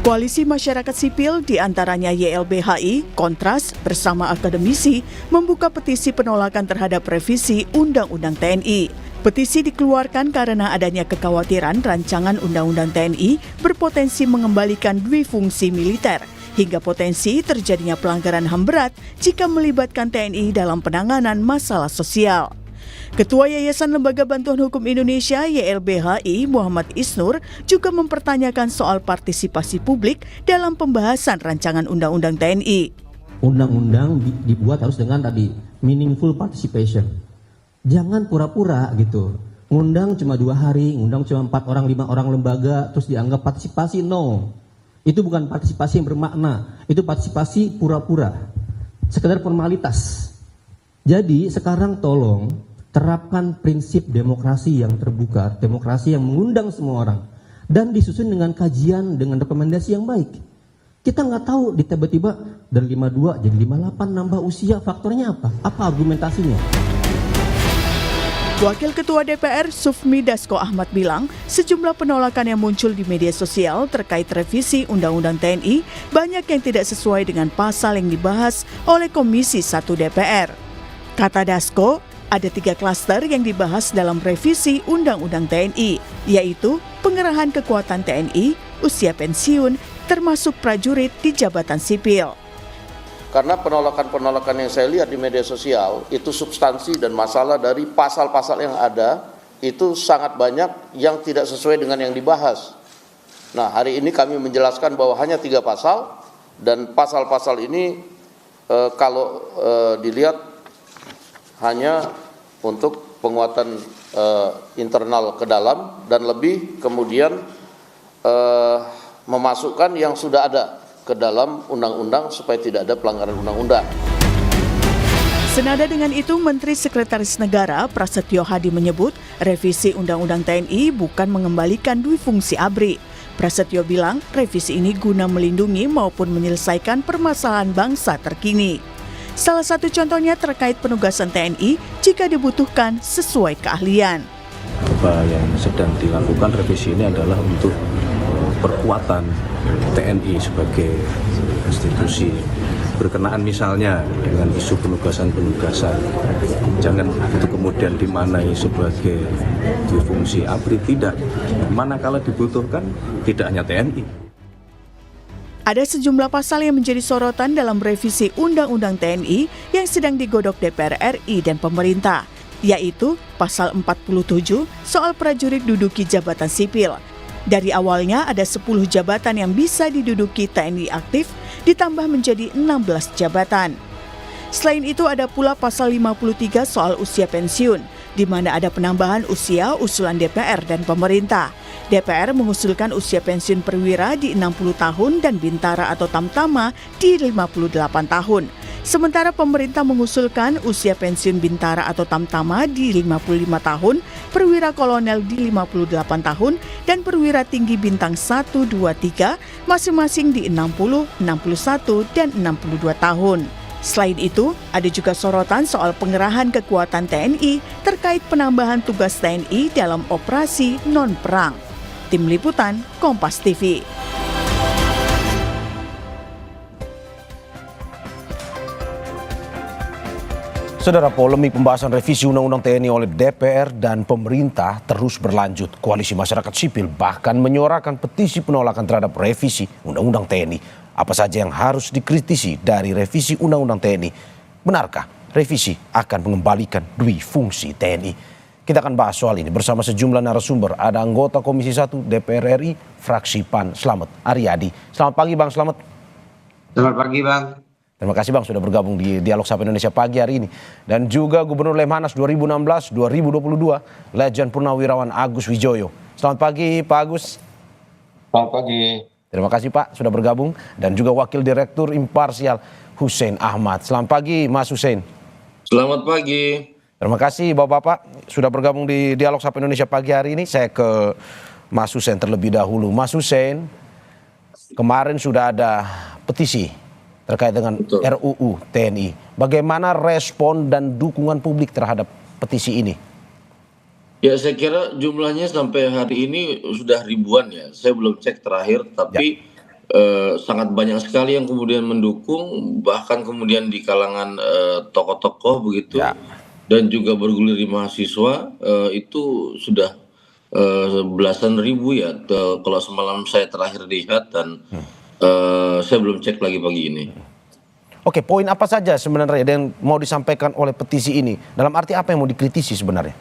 Koalisi masyarakat sipil diantaranya YLBHI, Kontras, bersama akademisi membuka petisi penolakan terhadap revisi Undang-Undang TNI. Petisi dikeluarkan karena adanya kekhawatiran rancangan Undang-Undang TNI berpotensi mengembalikan duifungsi militer, hingga potensi terjadinya pelanggaran HAM berat jika melibatkan TNI dalam penanganan masalah sosial. Ketua Yayasan Lembaga Bantuan Hukum Indonesia YLBHI Muhammad Isnur juga mempertanyakan soal partisipasi publik dalam pembahasan rancangan Undang-Undang TNI. Undang-undang dibuat harus dengan tadi meaningful participation. Jangan pura-pura gitu. Ngundang cuma 2 hari, ngundang cuma 4 orang, 5 orang lembaga, terus dianggap partisipasi. No, itu bukan partisipasi yang bermakna. Itu partisipasi pura-pura, sekedar formalitas. Jadi sekarang tolong terapkan prinsip demokrasi yang terbuka, demokrasi yang mengundang semua orang, dan disusun dengan kajian, dengan rekomendasi yang baik. Kita nggak tahu tiba-tiba dari 52 jadi 58 nambah usia, faktornya apa? Apa argumentasinya? Wakil Ketua DPR Sufmi Dasko Ahmad bilang, sejumlah penolakan yang muncul di media sosial terkait revisi Undang-Undang TNI banyak yang tidak sesuai dengan pasal yang dibahas oleh Komisi 1 DPR. Kata Dasko, ada 3 klaster yang dibahas dalam revisi Undang-Undang TNI, yaitu pengerahan kekuatan TNI, usia pensiun, termasuk prajurit di jabatan sipil. Karena penolakan-penolakan yang saya lihat di media sosial, itu substansi dan masalah dari pasal-pasal yang ada, itu sangat banyak yang tidak sesuai dengan yang dibahas. Nah, hari ini kami menjelaskan bahwa hanya 3 pasal, dan pasal-pasal ini kalau dilihat hanya untuk penguatan internal ke dalam dan lebih kemudian memasukkan yang sudah ada ke dalam undang-undang supaya tidak ada pelanggaran undang-undang. Senada dengan itu, Menteri Sekretaris Negara Prasetyo Hadi menyebut revisi Undang-Undang TNI bukan mengembalikan duifungsi ABRI. Prasetyo bilang revisi ini guna melindungi maupun menyelesaikan permasalahan bangsa terkini. Salah satu contohnya terkait penugasan TNI jika dibutuhkan sesuai keahlian. Apa yang sedang dilakukan revisi ini adalah untuk perkuatan TNI sebagai institusi berkenaan misalnya dengan isu penugasan-penugasan. Jangan itu kemudian dimaknai sebagai difungsi ABRI, tidak. Manakala dibutuhkan tidak hanya TNI. Ada sejumlah pasal yang menjadi sorotan dalam revisi Undang-Undang TNI yang sedang digodok DPR RI dan pemerintah, yaitu pasal 47 soal prajurit duduki jabatan sipil. Dari awalnya ada 10 jabatan yang bisa diduduki TNI aktif, ditambah menjadi 16 jabatan. Selain itu ada pula pasal 53 soal usia pensiun, di mana ada penambahan usia usulan DPR dan pemerintah. DPR mengusulkan usia pensiun perwira di 60 tahun dan bintara atau tamtama di 58 tahun. Sementara pemerintah mengusulkan usia pensiun bintara atau tamtama di 55 tahun, perwira kolonel di 58 tahun, dan perwira tinggi bintang 1, 2, 3 masing-masing di 60, 61, dan 62 tahun. Selain itu, ada juga sorotan soal pengerahan kekuatan TNI terkait penambahan tugas TNI dalam operasi non-perang. Tim Liputan, Kompas TV. Saudara, polemik pembahasan revisi Undang-Undang TNI oleh DPR dan pemerintah terus berlanjut. Koalisi masyarakat sipil bahkan menyuarakan petisi penolakan terhadap revisi Undang-Undang TNI. Apa saja yang harus dikritisi dari revisi Undang-Undang TNI? Benarkah revisi akan mengembalikan duifungsi TNI? Kita akan bahas soal ini bersama sejumlah narasumber. Ada anggota Komisi 1 DPR RI, fraksi PAN, Slamet Aryadi. Selamat pagi Bang Slamet. Selamat pagi Bang. Terima kasih Bang sudah bergabung di Dialog Sapa Indonesia pagi hari ini. Dan juga Gubernur Lemhanas 2016-2022, Legend Purnawirawan Agus Wijoyo. Selamat pagi Pak Agus. Selamat pagi. Terima kasih Pak sudah bergabung. Dan juga Wakil Direktur Imparsial Hussein Ahmad. Selamat pagi Mas Hussein. Selamat pagi. Terima kasih Bapak-Bapak sudah bergabung di Dialog Sapa Indonesia pagi hari ini. Saya ke Mas Hussein terlebih dahulu. Mas Hussein, kemarin sudah ada petisi terkait dengan RUU TNI. Bagaimana respon dan dukungan publik terhadap petisi ini? Ya, saya kira jumlahnya sampai hari ini sudah ribuan ya. Saya belum cek terakhir, tapi sangat banyak sekali yang kemudian mendukung, bahkan kemudian di kalangan tokoh-tokoh begitu, Ya. dan juga bergulir di mahasiswa, itu sudah belasan ribu ya, kalau semalam saya terakhir lihat, dan saya belum cek lagi pagi ini. Oke, poin apa saja sebenarnya yang mau disampaikan oleh petisi ini? Dalam arti apa yang mau dikritisi sebenarnya?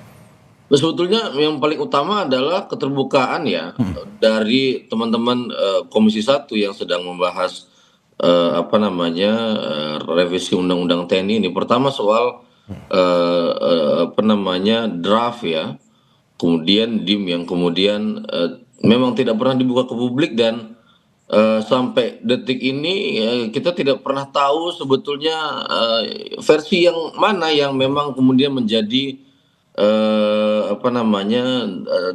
Sebetulnya yang paling utama adalah keterbukaan ya dari teman-teman Komisi 1 yang sedang membahas revisi Undang-Undang TNI ini. Pertama soal draft ya, kemudian DIM yang kemudian memang tidak pernah dibuka ke publik, dan sampai detik ini kita tidak pernah tahu sebetulnya versi yang mana yang memang kemudian menjadi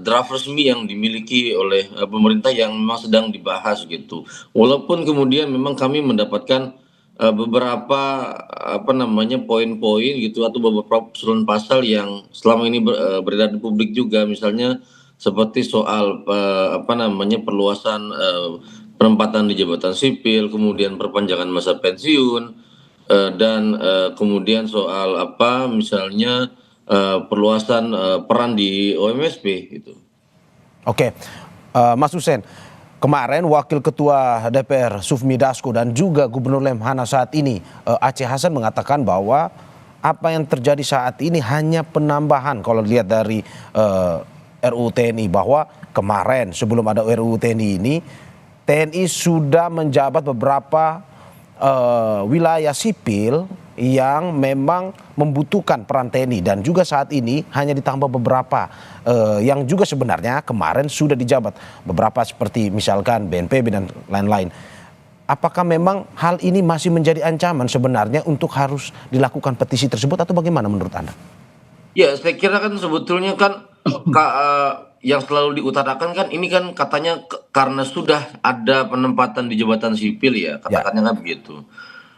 draft resmi yang dimiliki oleh pemerintah yang memang sedang dibahas gitu. Walaupun kemudian memang kami mendapatkan beberapa poin-poin gitu, atau beberapa usulan pasal yang selama ini beredar di publik juga, misalnya seperti soal perluasan penempatan di jabatan sipil, kemudian perpanjangan masa pensiun, dan kemudian soal misalnya perluasan peran di OMSP gitu. Oke, Mas Hussein, kemarin Wakil Ketua DPR Sufmi Dasko dan juga Gubernur Lemhanas saat ini Aceh Hasan mengatakan bahwa apa yang terjadi saat ini hanya penambahan kalau dilihat dari RUU TNI, bahwa kemarin sebelum ada RUU TNI ini TNI sudah menjabat beberapa wilayah sipil yang memang membutuhkan peran TNI, dan juga saat ini hanya ditambah beberapa yang juga sebenarnya kemarin sudah dijabat, beberapa seperti misalkan BNPB dan lain-lain. Apakah memang hal ini masih menjadi ancaman sebenarnya untuk harus dilakukan petisi tersebut, atau bagaimana menurut Anda? Ya, saya kira kan sebetulnya kan yang selalu diutarakan kan ini kan katanya karena sudah ada penempatan di jabatan sipil ya, katakannya kan begitu.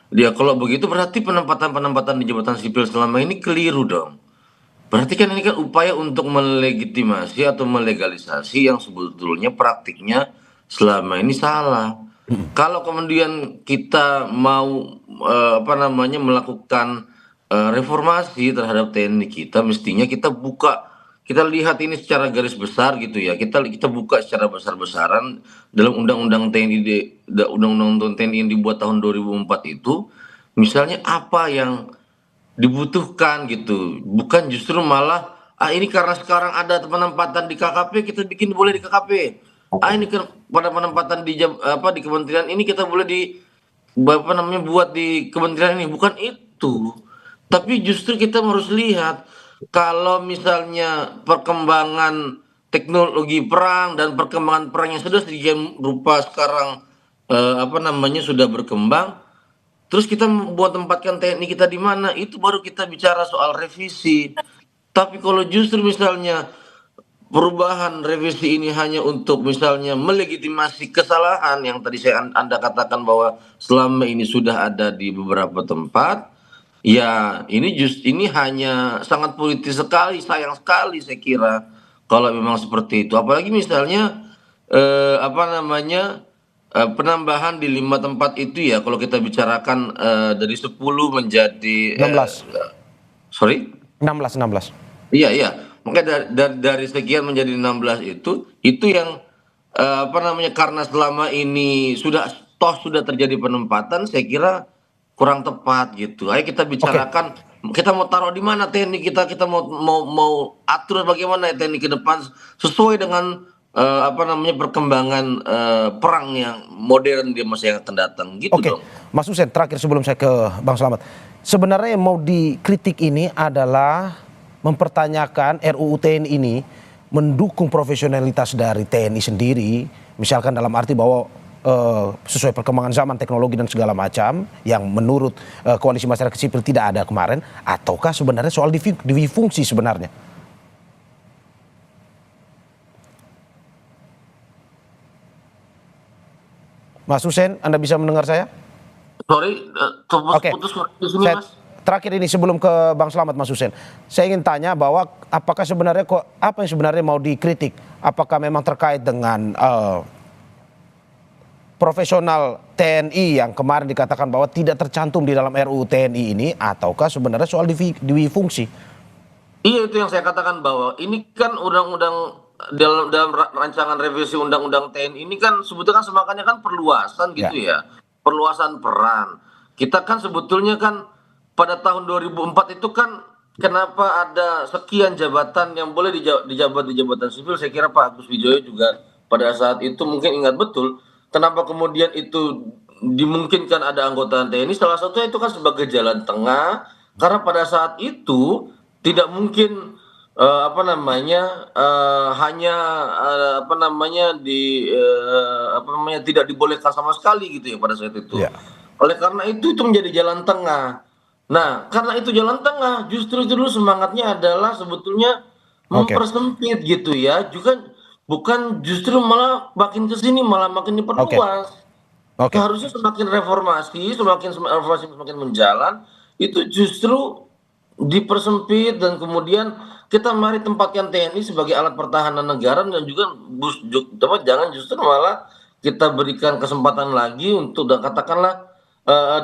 Ya kalau begitu berarti penempatan di jabatan sipil selama ini keliru dong. Berarti kan ini kan upaya untuk melegitimasi atau melegalisasi yang sebetulnya praktiknya selama ini salah. Kalau kemudian kita mau melakukan reformasi terhadap TNI kita, mestinya kita lihat ini secara garis besar gitu ya. Kita buka secara besar-besaran dalam Undang-Undang TNI yang dibuat tahun 2004 itu, misalnya apa yang dibutuhkan gitu. Bukan justru malah ini karena sekarang ada penempatan di KKP, kita bikin boleh di KKP. Ini pada penempatan di kementerian ini kita boleh buat di kementerian ini. Bukan itu. Tapi justru kita harus lihat kalau misalnya perkembangan teknologi perang dan perkembangan perang yang sudah sedemikian rupa sekarang sudah berkembang, terus kita membuat tempatkan TNI kita di mana, itu baru kita bicara soal revisi. Tapi kalau justru misalnya perubahan revisi ini hanya untuk misalnya melegitimasi kesalahan yang tadi Anda katakan bahwa selama ini sudah ada di beberapa tempat, ya ini hanya sangat politis sekali, sayang sekali saya kira kalau memang seperti itu. Apalagi misalnya penambahan di 5 tempat itu ya, kalau kita bicarakan dari 10 menjadi 16. Sorry? 16. Iya. Makanya dari sekian menjadi 16 itu yang karena selama ini sudah terjadi penempatan, saya kira kurang tepat gitu. Ayo kita bicarakan, kita mau taruh di mana TNI kita mau atur bagaimana TNI ke depan sesuai dengan perkembangan perang yang modern di masa yang akan datang gitu. Oke, dong. Mas Hussein, terakhir sebelum saya ke Bang Slamet, sebenarnya yang mau dikritik ini adalah mempertanyakan RUU TNI ini mendukung profesionalitas dari TNI sendiri, misalkan dalam arti bahwa sesuai perkembangan zaman, teknologi dan segala macam yang menurut koalisi masyarakat sipil tidak ada kemarin, ataukah sebenarnya soal difungsi sebenarnya? Mas Hussein, Anda bisa mendengar saya? Sorry, Oke, putus di sini, Mas. terakhir ini sebelum ke Bang Slamet, Mas Hussein, saya ingin tanya bahwa apakah sebenarnya apa yang sebenarnya mau dikritik? Apakah memang terkait dengan profesional TNI yang kemarin dikatakan bahwa tidak tercantum di dalam RUU TNI ini, ataukah sebenarnya soal fungsi? Iya, itu yang saya katakan bahwa ini kan undang-undang dalam rancangan revisi undang-undang TNI ini kan sebetulnya kan semakanya kan perluasan gitu ya. Perluasan peran. Kita kan sebetulnya kan pada tahun 2004 itu kan kenapa ada sekian jabatan yang boleh dijabat di jabatan sipil. Saya kira Pak Agus Wijoyo juga pada saat itu mungkin ingat betul kenapa kemudian itu dimungkinkan ada anggota TNI. Salah satunya itu kan sebagai jalan tengah, karena pada saat itu tidak mungkin tidak dibolehkan sama sekali gitu ya pada saat itu. Oleh karena itu menjadi jalan tengah. Nah, karena itu jalan tengah, justru dulu semangatnya adalah sebetulnya mempersempit gitu ya. Juga bukan justru malah makin ke sini malah makin diperluas. Harusnya semakin reformasi semakin menjalan, itu justru dipersempit dan kemudian kita mari tempatkan TNI sebagai alat pertahanan negara dan juga jangan justru malah kita berikan kesempatan lagi untuk katakanlah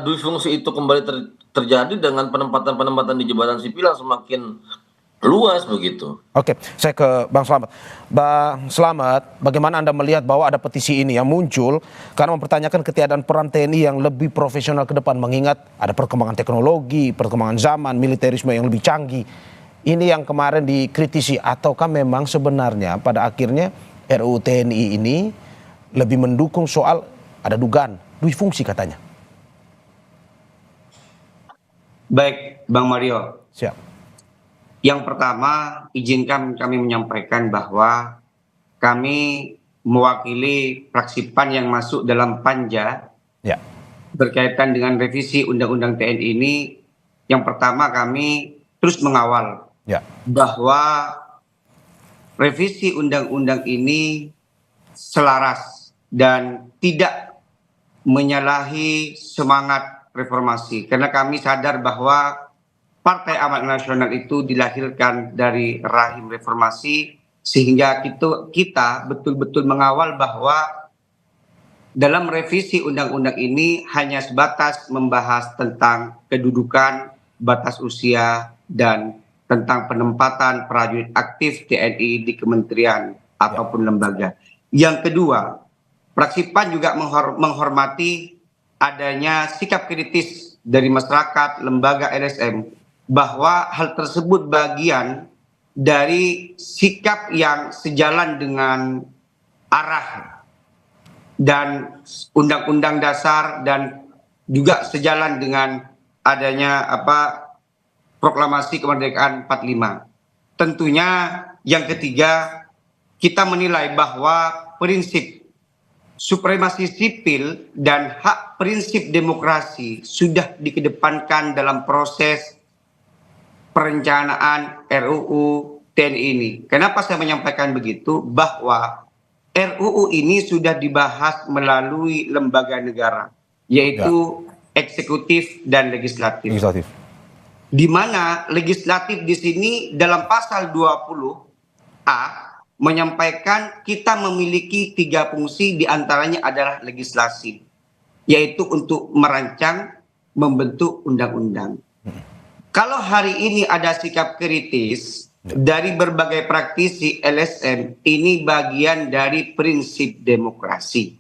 dui fungsi itu kembali terjadi dengan penempatan di jabatan sipil yang semakin luas begitu. Oke, saya ke Bang Slamet. Bang Slamet, bagaimana Anda melihat bahwa ada petisi ini yang muncul karena mempertanyakan ketiadaan peran TNI yang lebih profesional ke depan, mengingat ada perkembangan teknologi, perkembangan zaman, militerisme yang lebih canggih. Ini yang kemarin dikritisi, ataukah memang sebenarnya pada akhirnya RUU TNI ini lebih mendukung soal ada dugaan dui fungsi katanya? Baik, Bang Mario. Siap. Yang pertama, izinkan kami menyampaikan bahwa kami mewakili fraksi PAN yang masuk dalam Panja berkaitan dengan revisi Undang-Undang TNI ini. Yang pertama, kami terus mengawal bahwa revisi Undang-Undang ini selaras dan tidak menyalahi semangat reformasi. Karena kami sadar bahwa Partai Amanat Nasional itu dilahirkan dari rahim reformasi, sehingga kita betul-betul mengawal bahwa dalam revisi undang-undang ini hanya sebatas membahas tentang kedudukan, batas usia, dan tentang penempatan prajurit aktif TNI di kementerian ataupun lembaga. Yang kedua, fraksi PAN juga menghormati adanya sikap kritis dari masyarakat, lembaga LSM, bahwa hal tersebut bagian dari sikap yang sejalan dengan arah dan Undang-Undang Dasar dan juga sejalan dengan adanya proklamasi kemerdekaan 45. Tentunya yang ketiga, kita menilai bahwa prinsip supremasi sipil dan hak prinsip demokrasi sudah dikedepankan dalam proses perencanaan RUU TNI ini. Kenapa saya menyampaikan begitu? Bahwa RUU ini sudah dibahas melalui lembaga negara, yaitu eksekutif dan legislatif. Di mana legislatif di sini dalam pasal 20A menyampaikan kita memiliki 3 fungsi, diantaranya adalah legislasi, yaitu untuk merancang, membentuk undang-undang. Kalau hari ini ada sikap kritis dari berbagai praktisi LSM, ini bagian dari prinsip demokrasi.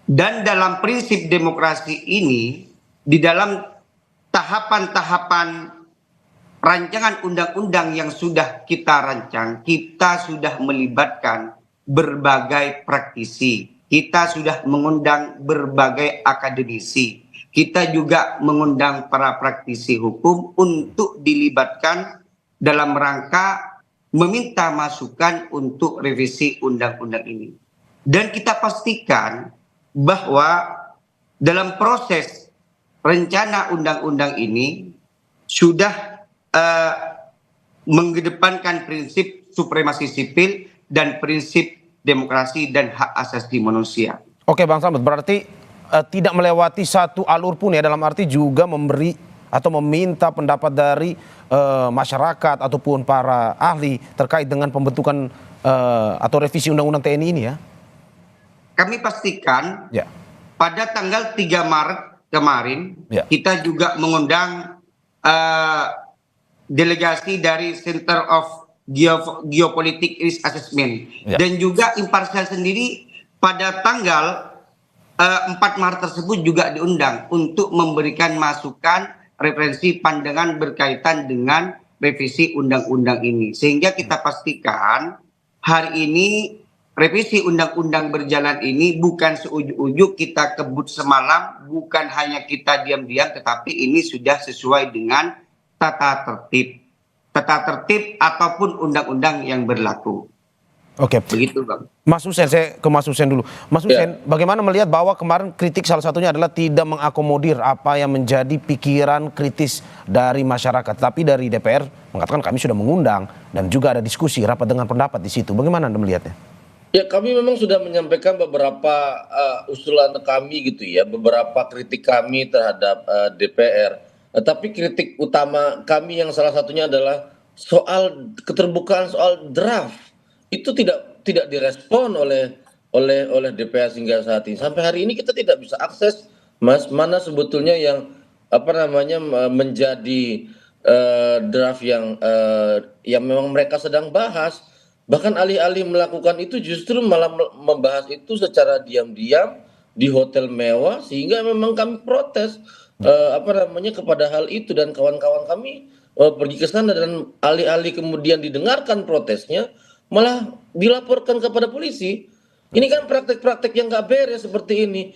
Dan dalam prinsip demokrasi ini, di dalam tahapan-tahapan rancangan undang-undang yang sudah kita rancang, kita sudah melibatkan berbagai praktisi. Kita sudah mengundang berbagai akademisi. Kita juga mengundang para praktisi hukum untuk dilibatkan dalam rangka meminta masukan untuk revisi undang-undang ini. Dan kita pastikan bahwa dalam proses rencana undang-undang ini sudah mengedepankan prinsip supremasi sipil dan prinsip demokrasi dan hak asasi manusia. Oke Bang Slamet, berarti tidak melewati satu alur pun ya, dalam arti juga memberi atau meminta pendapat dari masyarakat ataupun para ahli terkait dengan pembentukan atau revisi Undang-Undang TNI ini ya? Kami pastikan pada tanggal 3 Maret kemarin Ya. kita juga mengundang delegasi dari Center of Geopolitik Risk Assessment Ya. dan juga imparsial sendiri pada tanggal 4 Maret tersebut juga diundang untuk memberikan masukan referensi pandangan berkaitan dengan revisi undang-undang ini, sehingga kita pastikan hari ini revisi undang-undang berjalan ini bukan seujuk-ujuk kita kebut semalam, bukan hanya kita diam-diam, tetapi ini sudah sesuai dengan tata tertib ataupun undang-undang yang berlaku. Oke. Begitu, Bang. Mas Hussein, saya ke Mas Hussein dulu. Mas Hussein, bagaimana melihat bahwa kemarin kritik salah satunya adalah tidak mengakomodir apa yang menjadi pikiran kritis dari masyarakat. Tapi dari DPR mengatakan kami sudah mengundang dan juga ada diskusi, rapat dengan pendapat di situ. Bagaimana Anda melihatnya? Ya, kami memang sudah menyampaikan beberapa usulan kami gitu ya, beberapa kritik kami terhadap DPR. Tapi kritik utama kami yang salah satunya adalah soal keterbukaan soal draft itu tidak direspon oleh DPR hingga saat ini. Sampai hari ini kita tidak bisa akses mana sebetulnya yang menjadi draft yang memang mereka sedang bahas. Bahkan alih-alih melakukan itu justru malah membahas itu secara diam-diam di hotel mewah, sehingga memang kami protes kepada hal itu, dan kawan-kawan kami pergi ke sana dan alih-alih kemudian didengarkan protesnya malah dilaporkan kepada polisi. Ini kan praktek-praktek yang nggak beres seperti ini.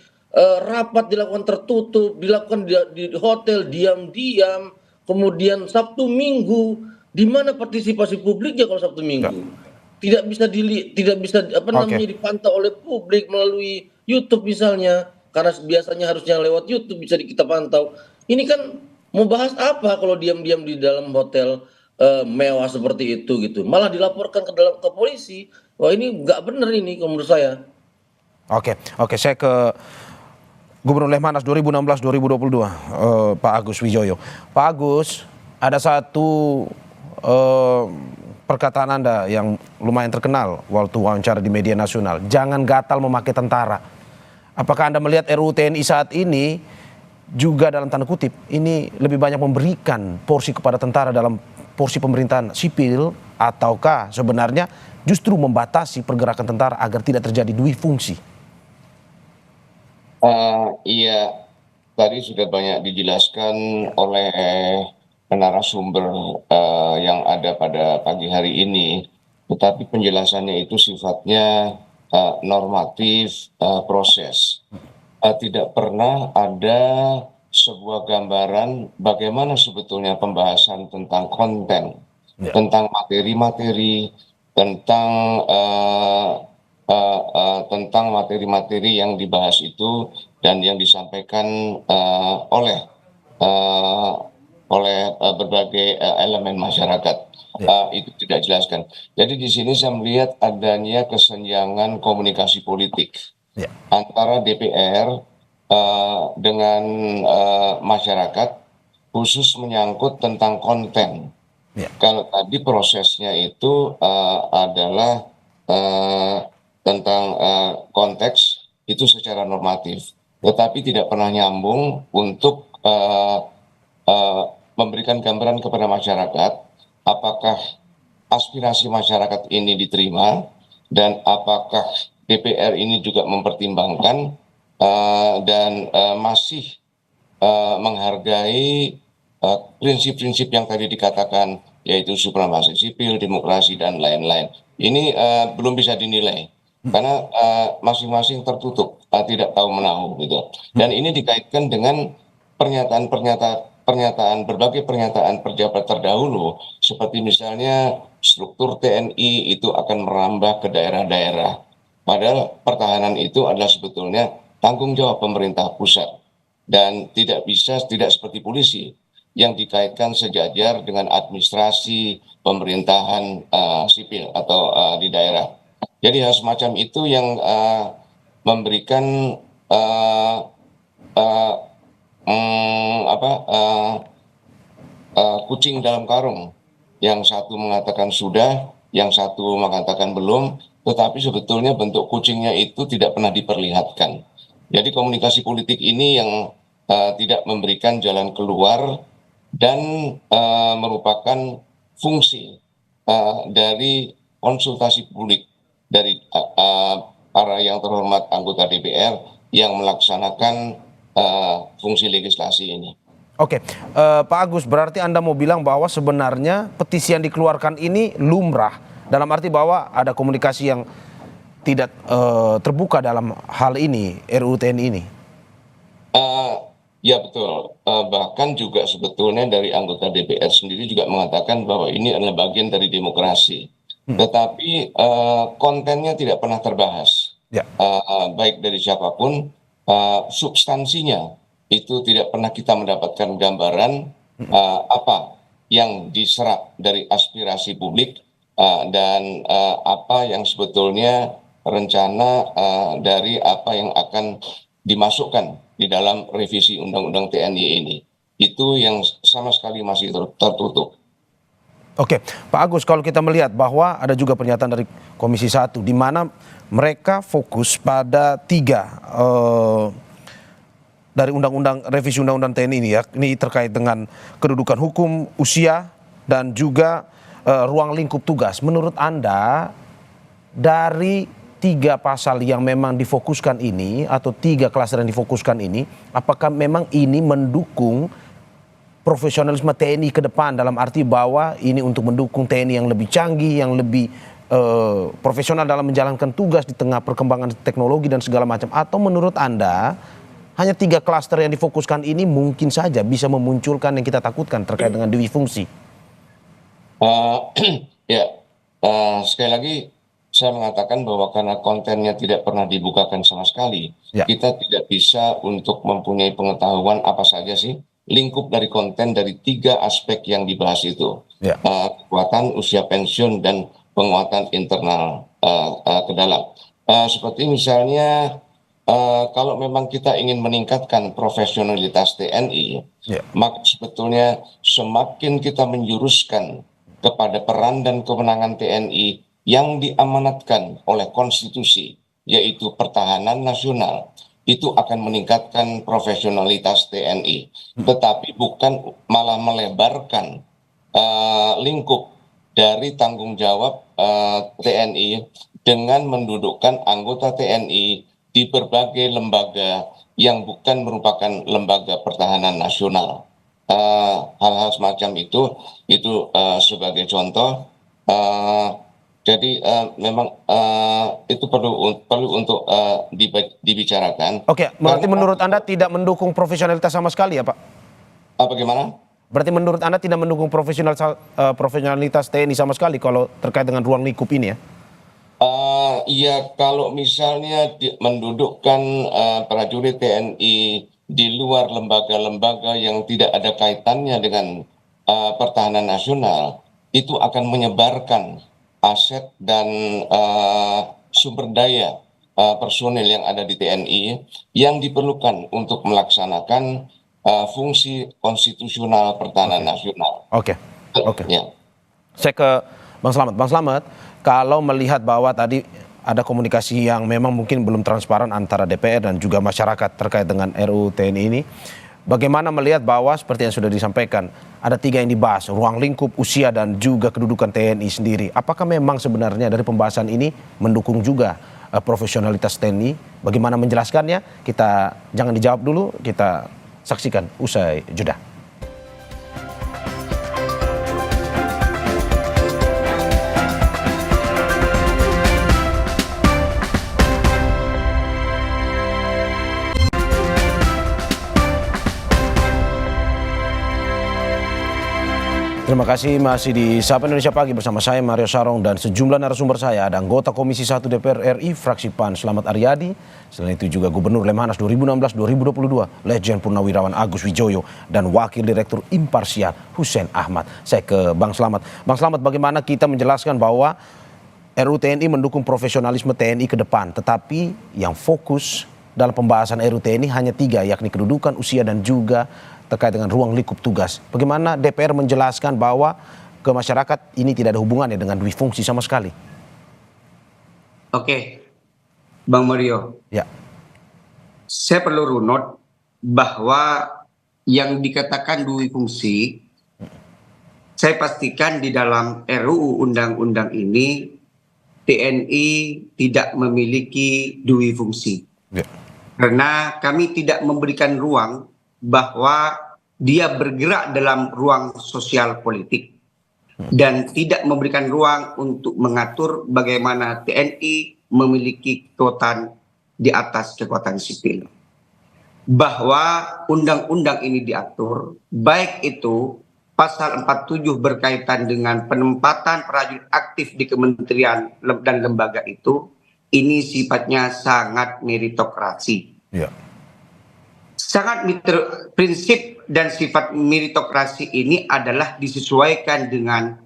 Rapat dilakukan tertutup, dilakukan di hotel diam-diam, kemudian Sabtu Minggu, di mana partisipasi publiknya kalau Sabtu Minggu? Tidak bisa dipantau oleh publik melalui YouTube misalnya, karena biasanya harusnya lewat YouTube bisa kita pantau. Ini kan mau bahas apa kalau diam-diam di dalam hotel mewah seperti itu gitu, malah dilaporkan ke polisi. Wah, ini nggak benar ini menurut saya. Oke, saya ke Gubernur Lemhanas 2016-2022, Pak Agus Wijoyo. Pak Agus, ada satu perkataan Anda yang lumayan terkenal waktu wawancara di media nasional, jangan gatal memakai tentara. Apakah Anda melihat RUU TNI saat ini juga dalam tanda kutip ini lebih banyak memberikan porsi kepada tentara dalam porsi pemerintahan sipil, ataukah sebenarnya justru membatasi pergerakan tentara agar tidak terjadi dui fungsi? Iya, tadi sudah banyak dijelaskan oleh narasumber yang ada pada pagi hari ini, tetapi penjelasannya itu sifatnya normatif, proses. Tidak pernah ada sebuah gambaran bagaimana sebetulnya pembahasan tentang konten, tentang materi-materi, tentang materi-materi yang dibahas itu dan yang disampaikan oleh berbagai elemen masyarakat. Itu tidak jelaskan. Jadi di sini saya melihat adanya kesenjangan komunikasi politik antara DPR dengan masyarakat, khusus menyangkut tentang konten. Kalau tadi prosesnya itu adalah tentang konteks itu secara normatif, tetapi tidak pernah nyambung untuk memberikan gambaran kepada masyarakat apakah aspirasi masyarakat ini diterima dan apakah DPR ini juga mempertimbangkan dan masih menghargai prinsip-prinsip yang tadi dikatakan, yaitu supremasi sipil, demokrasi, dan lain-lain. Ini belum bisa dinilai karena masing-masing tertutup, tidak tahu menahu gitu. Dan ini dikaitkan dengan berbagai pernyataan pejabat terdahulu, seperti misalnya struktur TNI itu akan merambah ke daerah-daerah. Padahal pertahanan itu adalah sebetulnya tanggung jawab pemerintah pusat dan tidak seperti polisi yang dikaitkan sejajar dengan administrasi pemerintahan sipil atau di daerah. Jadi hal semacam itu yang memberikan kucing dalam karung. Yang satu mengatakan sudah, yang satu mengatakan belum, tetapi sebetulnya bentuk kucingnya itu tidak pernah diperlihatkan. Jadi komunikasi politik ini yang tidak memberikan jalan keluar dan merupakan fungsi dari konsultasi publik dari para yang terhormat anggota DPR yang melaksanakan fungsi legislasi ini. Oke, Pak Agus, berarti Anda mau bilang bahwa sebenarnya petisi yang dikeluarkan ini lumrah, dalam arti bahwa ada komunikasi yang tidak terbuka dalam hal ini, RUU TNI ini? Ya betul, bahkan juga sebetulnya dari anggota DPR sendiri juga mengatakan bahwa ini adalah bagian dari demokrasi. Tetapi kontennya tidak pernah terbahas, Ya. Baik dari siapapun, substansinya itu tidak pernah kita mendapatkan gambaran apa yang diserap dari aspirasi publik dan apa yang sebetulnya rencana dari apa yang akan dimasukkan di dalam revisi Undang-Undang TNI ini. Itu yang sama sekali masih tertutup. Oke, Pak Agus, kalau kita melihat bahwa ada juga pernyataan dari Komisi 1 di mana mereka fokus pada 3 dari revisi Undang-Undang TNI ini, ya, ini terkait dengan kedudukan hukum, usia, dan juga ruang lingkup tugas. Menurut Anda, dari 3 pasal yang memang difokuskan ini atau 3 klaster yang difokuskan ini, apakah memang ini mendukung profesionalisme TNI ke depan, dalam arti bahwa ini untuk mendukung TNI yang lebih canggih, yang lebih profesional dalam menjalankan tugas di tengah perkembangan teknologi dan segala macam, atau menurut Anda hanya 3 klaster yang difokuskan ini mungkin saja bisa memunculkan yang kita takutkan terkait dengan dui fungsi? Sekali lagi saya mengatakan bahwa karena kontennya tidak pernah dibukakan sama sekali, Ya. kita tidak bisa untuk mempunyai pengetahuan apa saja sih lingkup dari konten dari 3 aspek yang dibahas itu. Ya. Kekuatan, usia pensiun, dan penguatan internal ke dalam. Seperti misalnya kalau memang kita ingin meningkatkan profesionalitas TNI, Ya. maka sebetulnya semakin kita menjuruskan kepada peran dan kewenangan TNI yang diamanatkan oleh konstitusi, yaitu pertahanan nasional, itu akan meningkatkan profesionalitas TNI. Tetapi bukan malah melebarkan lingkup dari tanggung jawab TNI dengan mendudukkan anggota TNI di berbagai lembaga yang bukan merupakan lembaga pertahanan nasional. Hal-hal semacam itu sebagai contoh. Jadi memang itu perlu untuk dibicarakan. Oke, berarti menurut Anda tidak mendukung profesionalitas sama sekali ya, Pak? Bagaimana? Berarti menurut Anda tidak mendukung profesionalitas TNI sama sekali kalau terkait dengan ruang lingkup ini, ya? Ya, kalau misalnya mendudukkan prajurit TNI di luar lembaga-lembaga yang tidak ada kaitannya dengan pertahanan nasional, itu akan menyebarkan aset dan sumber daya personil yang ada di TNI yang diperlukan untuk melaksanakan fungsi konstitusional pertahanan nasional. Oke. Ya. Saya ke Bang Slamet. Bang Slamet, kalau melihat bahwa tadi ada komunikasi yang memang mungkin belum transparan antara DPR dan juga masyarakat terkait dengan RUU TNI ini, bagaimana melihat bahwa seperti yang sudah disampaikan, ada 3 yang dibahas, ruang lingkup, usia, dan juga kedudukan TNI sendiri. Apakah memang sebenarnya dari pembahasan ini mendukung juga profesionalitas TNI? Bagaimana menjelaskannya? Kita jangan dijawab dulu, kita saksikan usai jeda. Terima kasih, masih di Sapa Indonesia Pagi bersama saya Mario Sarong dan sejumlah narasumber saya. Ada anggota Komisi 1 DPR RI fraksi PAN Slamet Aryadi, selain itu juga Gubernur Lemhanas 2016-2022 Letjen Purnawirawan Agus Wijoyo dan Wakil Direktur Imparsial Hussein Ahmad. Saya ke Bang Slamet. Bang Slamet, bagaimana kita menjelaskan bahwa RUU TNI mendukung profesionalisme TNI ke depan, tetapi yang fokus dalam pembahasan RUU TNI hanya 3, yakni kedudukan, usia, dan juga terkait dengan ruang lingkup tugas. Bagaimana DPR menjelaskan bahwa ke masyarakat ini tidak ada hubungannya dengan dui fungsi sama sekali? Oke, Bang Mario. Ya. Saya perlu runut bahwa yang dikatakan duwi fungsi, saya pastikan di dalam RUU Undang-Undang ini TNI tidak memiliki duwi fungsi. Ya. Karena kami tidak memberikan ruang bahwa dia bergerak dalam ruang sosial politik dan tidak memberikan ruang untuk mengatur bagaimana TNI memiliki kekuatan di atas kekuatan sipil. Bahwa undang-undang ini diatur, baik itu pasal 47 berkaitan dengan penempatan prajurit aktif di kementerian dan lembaga itu, ini sifatnya sangat meritokrasi. Ya. Prinsip dan sifat meritokrasi ini adalah disesuaikan dengan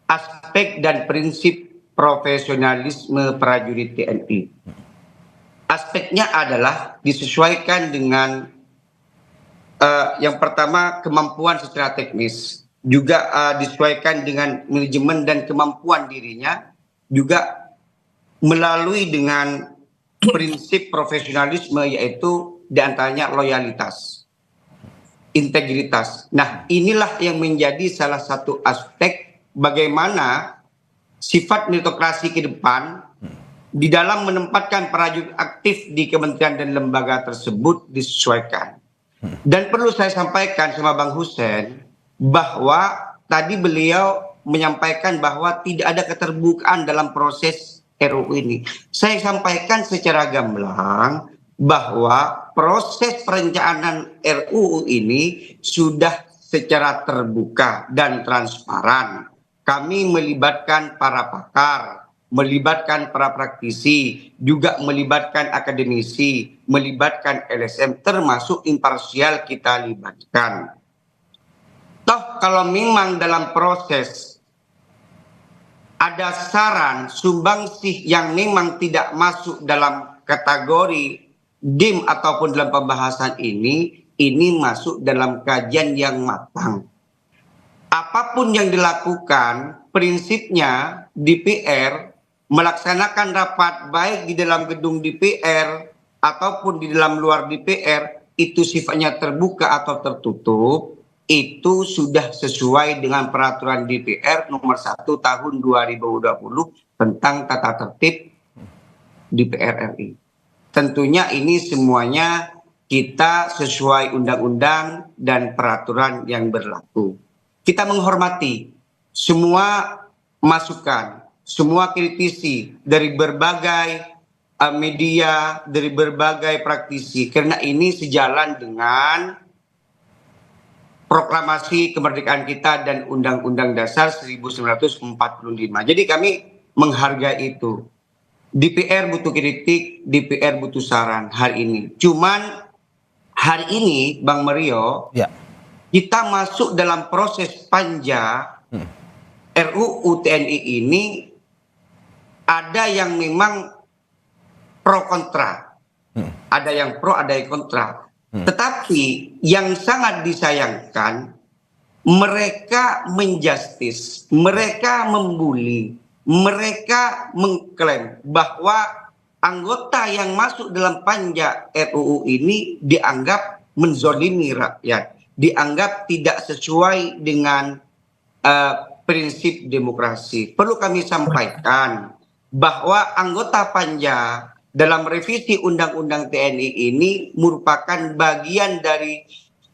aspek dan prinsip profesionalisme prajurit TNI. Aspeknya adalah disesuaikan dengan yang pertama kemampuan secara teknis, juga disesuaikan dengan manajemen dan kemampuan dirinya, juga melalui dengan prinsip profesionalisme, yaitu diantaranya loyalitas, integritas. Nah, inilah yang menjadi salah satu aspek bagaimana sifat meritokrasi ke depan di dalam menempatkan prajurit aktif di kementerian dan lembaga tersebut disesuaikan. Dan perlu saya sampaikan sama Bang Hussein bahwa tadi beliau menyampaikan bahwa tidak ada keterbukaan dalam proses RUU ini. Saya sampaikan secara gamblang bahwa proses perencanaan RUU ini sudah secara terbuka dan transparan. Kami melibatkan para pakar, melibatkan para praktisi, juga melibatkan akademisi, melibatkan LSM, termasuk imparsial kita libatkan. Toh kalau memang dalam proses ada saran sumbangsih yang memang tidak masuk dalam kategori DIM ataupun dalam pembahasan ini masuk dalam kajian yang matang. Apapun yang dilakukan, prinsipnya DPR melaksanakan rapat baik di dalam gedung DPR ataupun di dalam luar DPR, itu sifatnya terbuka atau tertutup, itu sudah sesuai dengan peraturan DPR nomor 1 tahun 2020 tentang tata tertib DPR RI. Tentunya ini semuanya kita sesuai undang-undang dan peraturan yang berlaku. Kita menghormati semua masukan, semua kritisi dari berbagai media, dari berbagai praktisi, karena ini sejalan dengan proklamasi kemerdekaan kita dan Undang-Undang Dasar 1945. Jadi kami menghargai itu. DPR butuh kritik, DPR butuh saran hari ini. Cuman hari ini Bang Mario, Ya. kita masuk dalam proses panja RUU TNI ini, ada yang memang pro kontra. Ada yang pro, ada yang kontra. Tetapi yang sangat disayangkan, mereka menjustis, mereka membuli, mereka mengklaim bahwa anggota yang masuk dalam panja RUU ini dianggap menzolimi rakyat, dianggap tidak sesuai dengan prinsip demokrasi. Perlu kami sampaikan bahwa anggota panja dalam revisi Undang-Undang TNI ini merupakan bagian dari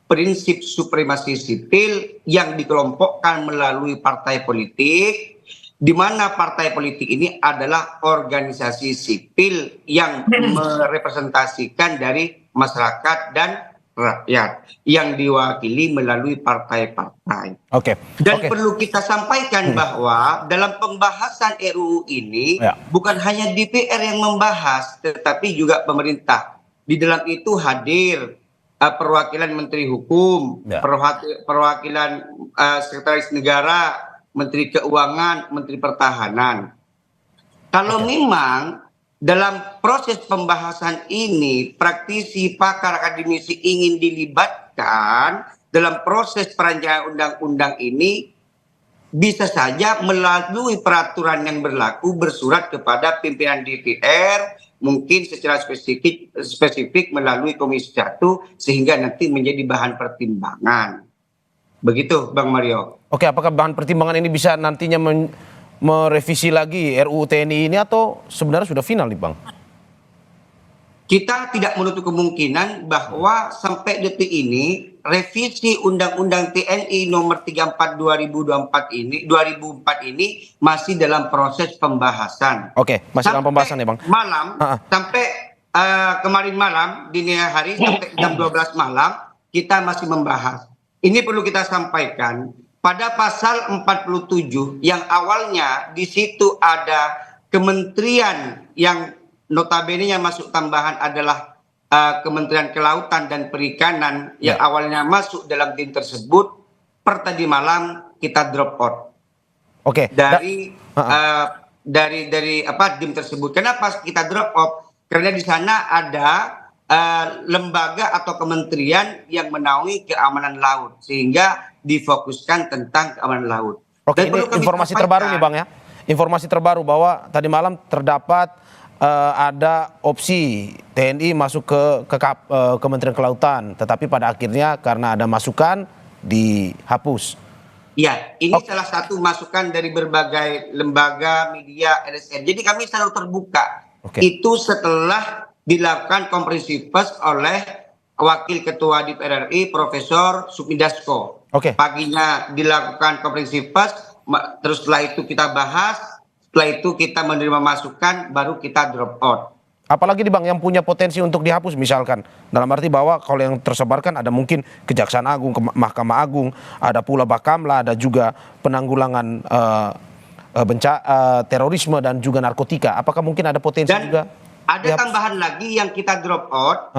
prinsip supremasi sipil yang dikelompokkan melalui partai politik, di mana partai politik ini adalah organisasi sipil yang merepresentasikan dari masyarakat dan rakyat yang diwakili melalui partai-partai. Oke. Dan perlu kita sampaikan bahwa dalam pembahasan RUU ini bukan hanya DPR yang membahas, tetapi juga pemerintah. Di dalam itu hadir perwakilan Menteri Hukum, perwakilan Sekretaris Negara, Menteri Keuangan, Menteri Pertahanan. Kalau memang dalam proses pembahasan ini praktisi, pakar, akademisi ingin dilibatkan dalam proses perancangan undang-undang ini, bisa saja melalui peraturan yang berlaku bersurat kepada pimpinan DPR, mungkin secara spesifik melalui Komisi 1 sehingga nanti menjadi bahan pertimbangan. Begitu Bang Mario. Oke, apakah bahan pertimbangan ini bisa nantinya merevisi lagi RUU TNI ini atau sebenarnya sudah final nih Bang? Kita tidak menutup kemungkinan bahwa sampai detik ini revisi Undang-Undang TNI nomor 34 2004 ini masih dalam proses pembahasan. Oke, masih dalam pembahasan ya Bang. Malam sampai kemarin malam dini hari sampai jam 12 malam kita masih membahas. Ini perlu kita sampaikan pada pasal 47 yang awalnya di situ ada kementerian yang notabene yang masuk tambahan adalah Kementerian Kelautan dan Perikanan yang awalnya masuk dalam tim tersebut, per tadi malam kita drop out. Oke. Dari tim tersebut. Kenapa kita drop out? Karena di sana ada lembaga atau kementerian yang menaungi keamanan laut sehingga difokuskan tentang keamanan laut. Oke, Dan ini informasi terbaru nih Bang ya. Informasi terbaru bahwa tadi malam terdapat ada opsi TNI masuk ke Kementerian Kelautan, tetapi pada akhirnya karena ada masukan dihapus. Ya, ini salah satu masukan dari berbagai lembaga, media, LSM. Jadi kami selalu terbuka. Itu setelah dilakukan konferensi pers oleh Wakil Ketua DPR RI, Profesor Sukmi Dasko. Paginya dilakukan konferensi pers, terus setelah itu kita bahas. Setelah itu kita menerima masukan, baru kita drop out. Apalagi nih Bang yang punya potensi untuk dihapus misalkan. Dalam arti bahwa kalau yang tersebarkan ada mungkin Kejaksaan Agung, Mahkamah Agung, ada pula Bakamla, ada juga penanggulangan terorisme dan juga narkotika. Apakah mungkin ada potensi dan juga? Ada tambahan lagi yang kita drop out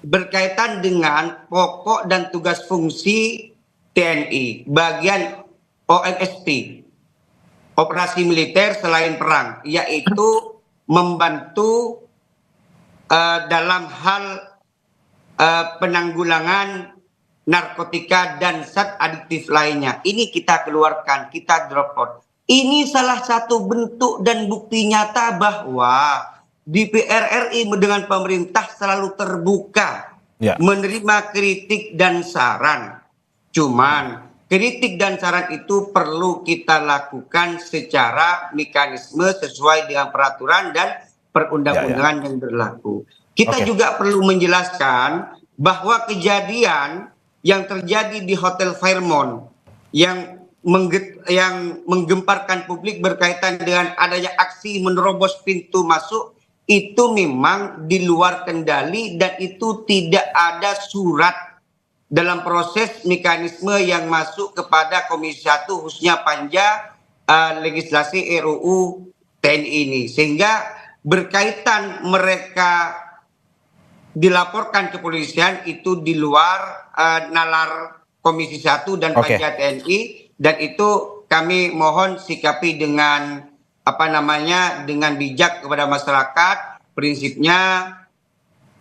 berkaitan dengan pokok dan tugas fungsi TNI, bagian OMSP. Operasi militer selain perang, yaitu membantu dalam hal penanggulangan narkotika dan zat adiktif lainnya. Ini kita keluarkan, kita drop out. Ini salah satu bentuk dan bukti nyata bahwa DPR RI dengan pemerintah selalu terbuka menerima kritik dan saran. Cuman kritik dan saran itu perlu kita lakukan secara mekanisme sesuai dengan peraturan dan perundang-undangan yang berlaku. Kita juga perlu menjelaskan bahwa kejadian yang terjadi di Hotel Fairmont yang menggemparkan publik berkaitan dengan adanya aksi menerobos pintu masuk itu memang di luar kendali dan itu tidak ada surat dalam proses mekanisme yang masuk kepada Komisi 1 khususnya panja legislasi RUU TNI ini, sehingga berkaitan mereka dilaporkan ke kepolisian itu di luar nalar Komisi 1 dan panja TNI, dan itu kami mohon sikapi dengan dengan bijak kepada masyarakat. Prinsipnya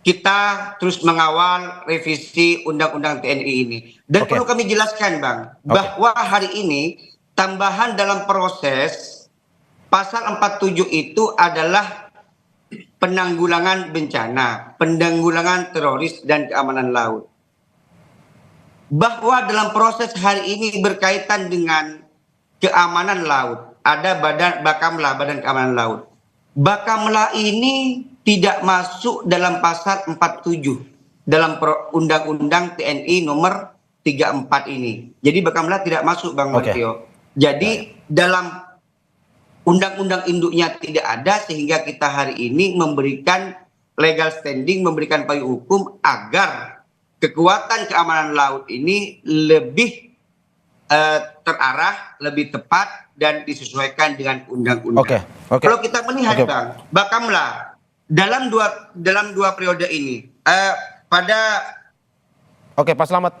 kita terus mengawal revisi Undang-Undang TNI ini. Dan perlu kami jelaskan Bang, bahwa hari ini tambahan dalam proses pasal 47 itu adalah penanggulangan bencana, penanggulangan teroris dan keamanan laut. Bahwa dalam proses hari ini berkaitan dengan keamanan laut, ada Bakamla, Badan Keamanan Laut. Bakamla ini tidak masuk dalam pasal 47 dalam Undang-Undang TNI nomor 34 ini. Jadi Bakamla tidak masuk Bang Mario. Jadi dalam undang-undang induknya tidak ada, sehingga kita hari ini memberikan legal standing, memberikan payung hukum agar kekuatan keamanan laut ini lebih terarah, lebih tepat dan disesuaikan dengan undang-undang. Kalau kita melihat Bang, Bakamla dalam dua periode ini Pak Slamet.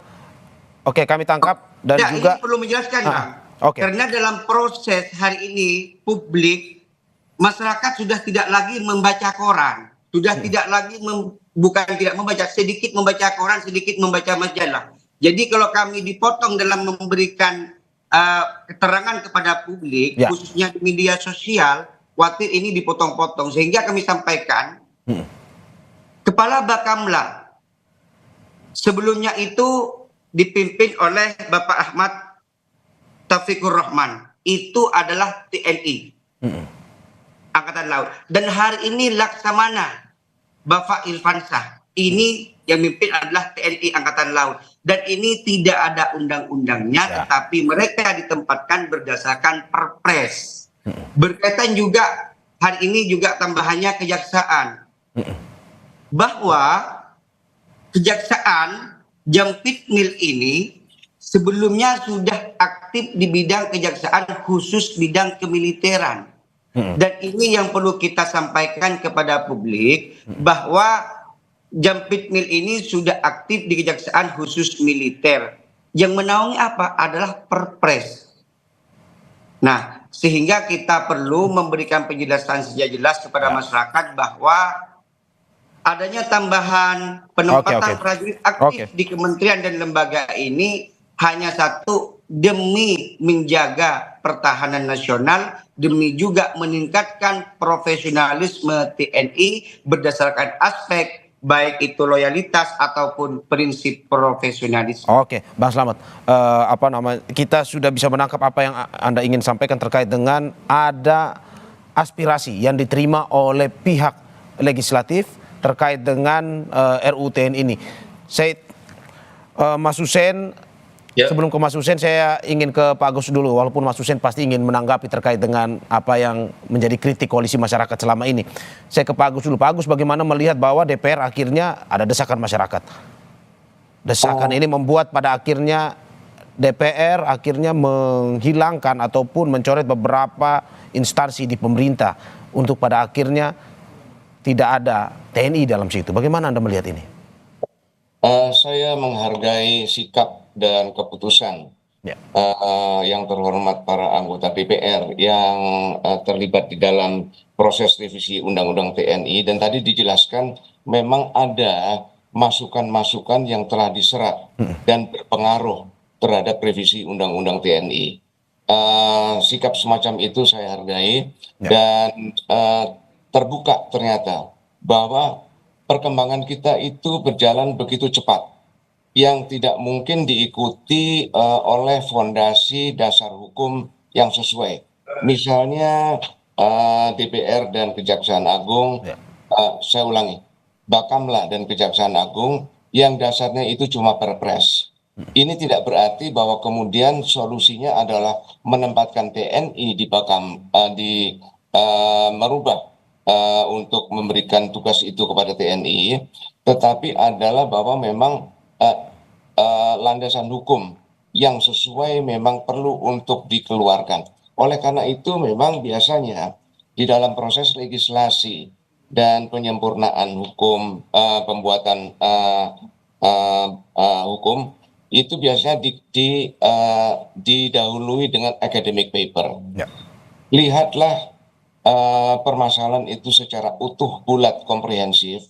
Kami tangkap dan juga ini perlu menjelaskan Bang. Karena dalam proses hari ini publik, masyarakat sudah tidak lagi membaca koran, sudah tidak lagi sedikit membaca koran, sedikit membaca majalah. Jadi kalau kami dipotong dalam memberikan keterangan kepada publik, khususnya di media sosial, khawatir ini dipotong-potong, sehingga kami sampaikan Kepala Bakamla sebelumnya itu dipimpin oleh Bapak Ahmad Taufikur Rahman. Itu adalah TNI, Angkatan Laut. Dan hari ini Laksamana Bapak Irfansah, ini yang mimpin adalah TNI Angkatan Laut. Dan ini tidak ada undang-undangnya, tetapi mereka ditempatkan berdasarkan perpres. Berkaitan juga hari ini juga tambahannya kejaksaan. Bahwa kejaksaan Jampitmil ini sebelumnya sudah aktif di bidang kejaksaan khusus bidang kemiliteran. Dan ini yang perlu kita sampaikan kepada publik, bahwa Jampitmil ini sudah aktif di kejaksaan khusus militer. Yang menaungi apa? Adalah perpres. Nah, sehingga kita perlu memberikan penjelasan secara jelas kepada masyarakat bahwa adanya tambahan penempatan prajurit aktif di kementerian dan lembaga ini hanya satu, demi menjaga pertahanan nasional, demi juga meningkatkan profesionalisme TNI berdasarkan aspek baik itu loyalitas ataupun prinsip profesionalisme. Oke, Bang Slamet, kita sudah bisa menangkap apa yang Anda ingin sampaikan terkait dengan ada aspirasi yang diterima oleh pihak legislatif terkait dengan RUU TNI ini. Mas Hussein, sebelum ke Mas Hussein saya ingin ke Pak Agus dulu, walaupun Mas Hussein pasti ingin menanggapi terkait dengan apa yang menjadi kritik koalisi masyarakat selama ini. Saya ke Pak Agus dulu. Pak Agus, bagaimana melihat bahwa DPR akhirnya ada desakan masyarakat? Desakan ini membuat pada akhirnya DPR akhirnya menghilangkan ataupun mencoret beberapa instansi di pemerintah untuk pada akhirnya tidak ada TNI dalam situ. Bagaimana Anda melihat ini? Saya menghargai sikap dan keputusan yang terhormat para anggota DPR yang terlibat di dalam proses revisi Undang-Undang TNI, dan tadi dijelaskan memang ada masukan-masukan yang telah diserap dan berpengaruh terhadap revisi Undang-Undang TNI. Sikap semacam itu saya hargai dan terbuka ternyata bahwa perkembangan kita itu berjalan begitu cepat yang tidak mungkin diikuti oleh fondasi dasar hukum yang sesuai. Misalnya DPR dan Kejaksaan Agung, saya ulangi, Bakamla dan Kejaksaan Agung yang dasarnya itu cuma perpres. Ini tidak berarti bahwa kemudian solusinya adalah menempatkan TNI di merubah untuk memberikan tugas itu kepada TNI, tetapi adalah bahwa memang landasan hukum yang sesuai memang perlu untuk dikeluarkan. Oleh karena itu memang biasanya di dalam proses legislasi dan penyempurnaan hukum, pembuatan hukum itu biasanya didahului dengan academic paper. Lihatlah permasalahan itu secara utuh, bulat, komprehensif,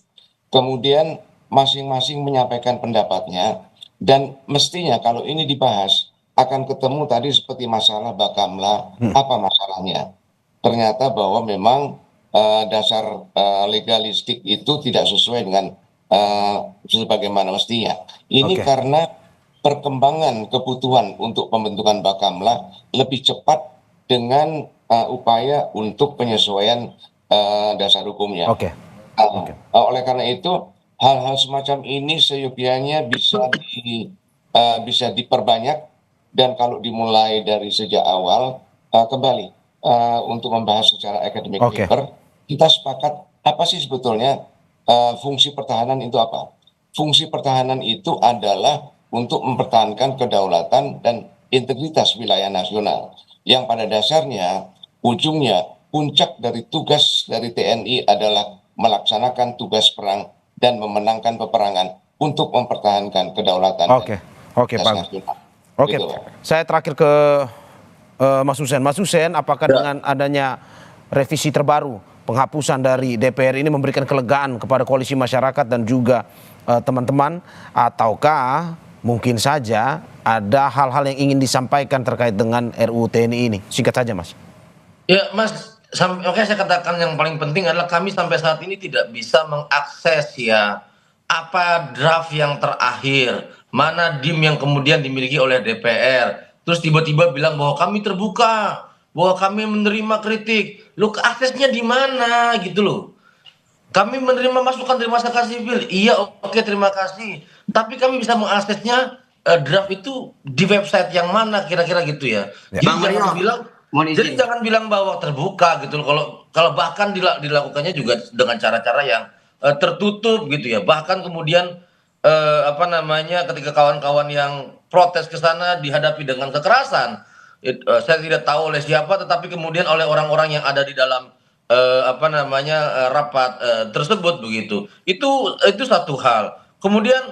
kemudian masing-masing menyampaikan pendapatnya, dan mestinya kalau ini dibahas akan ketemu tadi seperti masalah Bakamla, apa masalahnya. Ternyata bahwa memang dasar legalistik itu tidak sesuai dengan sebagaimana mestinya. Ini karena perkembangan kebutuhan untuk pembentukan Bakamla lebih cepat dengan upaya untuk penyesuaian dasar hukumnya. Oleh karena itu hal-hal semacam ini seyogianya bisa diperbanyak, dan kalau dimulai dari sejak awal kembali untuk membahas secara akademik paper, kita sepakat apa sih sebetulnya fungsi pertahanan itu apa? Fungsi pertahanan itu adalah untuk mempertahankan kedaulatan dan integritas wilayah nasional, yang pada dasarnya ujungnya puncak dari tugas dari TNI adalah melaksanakan tugas perang dan memenangkan peperangan untuk mempertahankan kedaulatan. Gitu. Saya terakhir ke Mas Hussein. Mas Hussein, apakah dengan adanya revisi terbaru, penghapusan dari DPR ini memberikan kelegaan kepada koalisi masyarakat dan juga teman-teman, ataukah mungkin saja ada hal-hal yang ingin disampaikan terkait dengan RUU TNI ini? Singkat saja, Mas. Ya, Mas, Oke, saya katakan yang paling penting adalah kami sampai saat ini tidak bisa mengakses ya apa draft yang terakhir, mana DIM yang kemudian dimiliki oleh DPR. Terus tiba-tiba bilang bahwa kami terbuka, bahwa kami menerima kritik. Lu aksesnya di mana gitu loh. Kami menerima masukan dari masyarakat sipil. Iya, oke, terima kasih. Tapi kami bisa mengaksesnya draft itu di website yang mana kira-kira gitu ya. Ya. Jadi jangan bilang bahwa terbuka gitu loh. Kalau bahkan dilakukannya juga dengan cara-cara yang tertutup gitu ya. Bahkan kemudian ketika kawan-kawan yang protes ke sana dihadapi dengan kekerasan. Saya tidak tahu oleh siapa, tetapi kemudian oleh orang-orang yang ada di dalam rapat tersebut begitu. Itu satu hal. Kemudian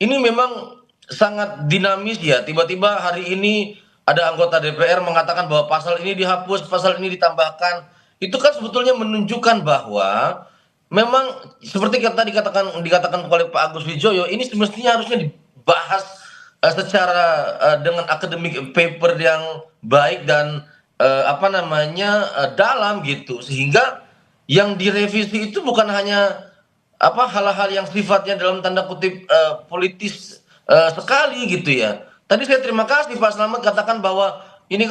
ini memang sangat dinamis ya. Tiba-tiba hari ini ada anggota DPR mengatakan bahwa pasal ini dihapus, pasal ini ditambahkan. Itu kan sebetulnya menunjukkan bahwa memang seperti yang tadi dikatakan oleh Pak Agus Wijoyo, ini semestinya harusnya dibahas secara dengan akademik paper yang baik dan dalam gitu, sehingga yang direvisi itu bukan hanya hal-hal yang sifatnya dalam tanda kutip politis sekali gitu ya. Tadi saya terima kasih Pak Slamet katakan bahwa ini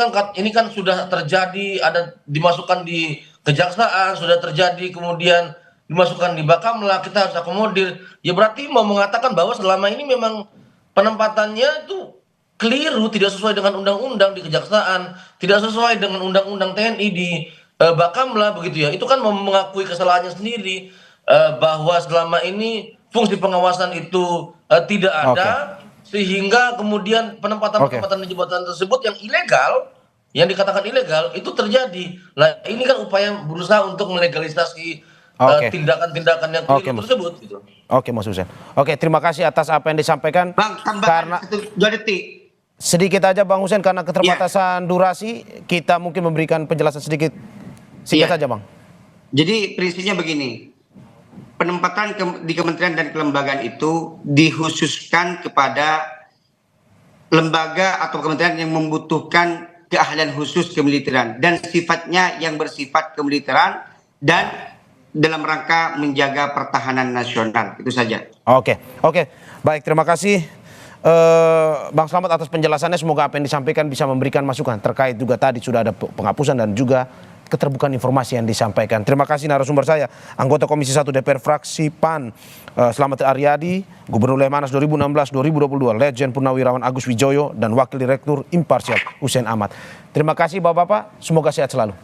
kan sudah terjadi, ada dimasukkan di kejaksaan, sudah terjadi kemudian dimasukkan di Bakamla, kita harus akomodir. Ya berarti mau mengatakan bahwa selama ini memang penempatannya itu keliru, tidak sesuai dengan undang-undang di kejaksaan, tidak sesuai dengan undang-undang TNI di Bakamla begitu ya. Itu kan mengakui kesalahannya sendiri bahwa selama ini fungsi pengawasan itu tidak ada. Sehingga kemudian penempatan di jabatan tersebut yang ilegal, yang dikatakan ilegal itu terjadi. Nah ini kan upaya berusaha untuk melegalisasi tindakan-tindakan yang keliru tersebut. Gitu. Oke, Mas Hussein. Oke, terima kasih atas apa yang disampaikan. Bang, tambahkan satu 2 detik. Sedikit aja Bang Hussein, karena keterbatasan durasi, kita mungkin memberikan penjelasan sedikit. Singkat saja Bang. Jadi prinsipnya begini. Penempatan di kementerian dan kelembagaan itu dikhususkan kepada lembaga atau kementerian yang membutuhkan keahlian khusus kemiliteran dan sifatnya yang bersifat kemiliteran dan dalam rangka menjaga pertahanan nasional. Itu saja. Oke. Baik, terima kasih Bang Slamet atas penjelasannya. Semoga apa yang disampaikan bisa memberikan masukan terkait juga tadi sudah ada penghapusan dan juga keterbukaan informasi yang disampaikan. Terima kasih narasumber saya, anggota Komisi 1 DPR fraksi PAN, Slamet Aryadi, Gubernur Lemhanas 2016-2022, Legend Purnawirawan Agus Wijoyo, dan Wakil Direktur Imparsial Hussein Ahmad. Terima kasih Bapak-Bapak, semoga sehat selalu.